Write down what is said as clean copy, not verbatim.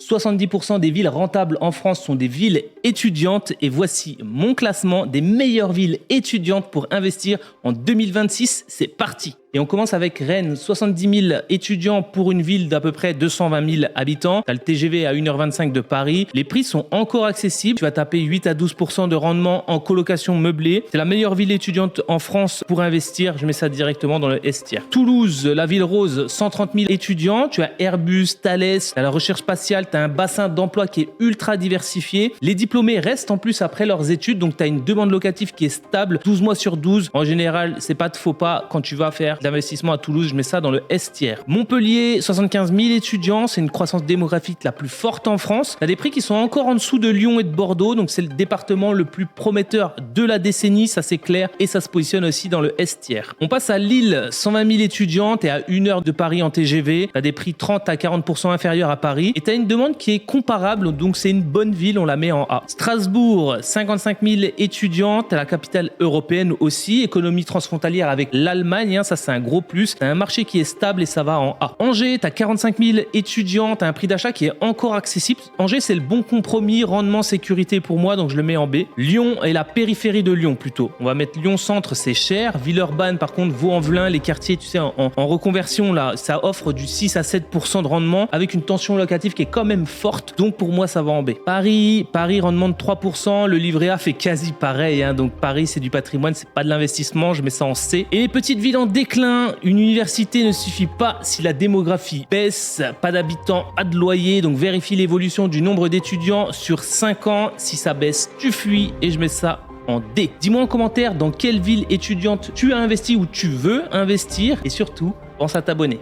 70% des villes rentables en France sont des villes étudiantes et voici mon classement des meilleures villes étudiantes pour investir en 2026. C'est parti! Et on commence avec Rennes, 70 000 étudiants pour une ville d'à peu près 220 000 habitants. Tu as le TGV à 1h25 de Paris. Les prix sont encore accessibles. Tu vas taper 8 à 12% de rendement en colocation meublée. C'est la meilleure ville étudiante en France pour investir. Je mets ça directement dans le S tier. Toulouse, la ville rose, 130 000 étudiants. Tu as Airbus, Thales, tu as la recherche spatiale. Tu as un bassin d'emploi qui est ultra diversifié. Les diplômés restent en plus après leurs études. Donc, tu as une demande locative qui est stable 12 mois sur 12. En général, c'est pas de faux pas quand tu vas faire d'investissement à Toulouse, je mets ça dans le S tier. Montpellier, 75 000 étudiants, c'est une croissance démographique la plus forte en France. Il y a des prix qui sont encore en dessous de Lyon et de Bordeaux, donc c'est le département le plus prometteur de la décennie, ça c'est clair, et ça se positionne aussi dans le S tier. On passe à Lille, 120 000 étudiants, t'es à 1 heure de Paris en TGV, t'as des prix 30 à 40% inférieurs à Paris, et t'as une demande qui est comparable, donc c'est une bonne ville, on la met en A. Strasbourg, 55 000 étudiants, t'as la capitale européenne aussi, économie transfrontalière avec l'Allemagne, ça c'est un gros plus. T'as un marché qui est stable et ça va en A. Angers, t'as 45 000 étudiants, t'as un prix d'achat qui est encore accessible. Angers, c'est le bon compromis, rendement, sécurité pour moi, donc je le mets en B. Lyon et la périphérie de Lyon plutôt. On va mettre Lyon centre, c'est cher. Villeurbanne, par contre, Vaux-en-Velin, les quartiers, tu sais, en reconversion, là, ça offre du 6 à 7% de rendement avec une tension locative qui est quand même forte. Donc pour moi, ça va en B. Paris, rendement de 3%. Le livret A fait quasi pareil, hein. Donc Paris, c'est du patrimoine, c'est pas de l'investissement. Je mets ça en C. Et les petites villes en déclin. Une université ne suffit pas si la démographie baisse, pas d'habitants, pas de loyer, donc vérifie l'évolution du nombre d'étudiants sur 5 ans. Si ça baisse, tu fuis et je mets ça en D. Dis-moi en commentaire dans quelle ville étudiante tu as investi ou tu veux investir et surtout, pense à t'abonner.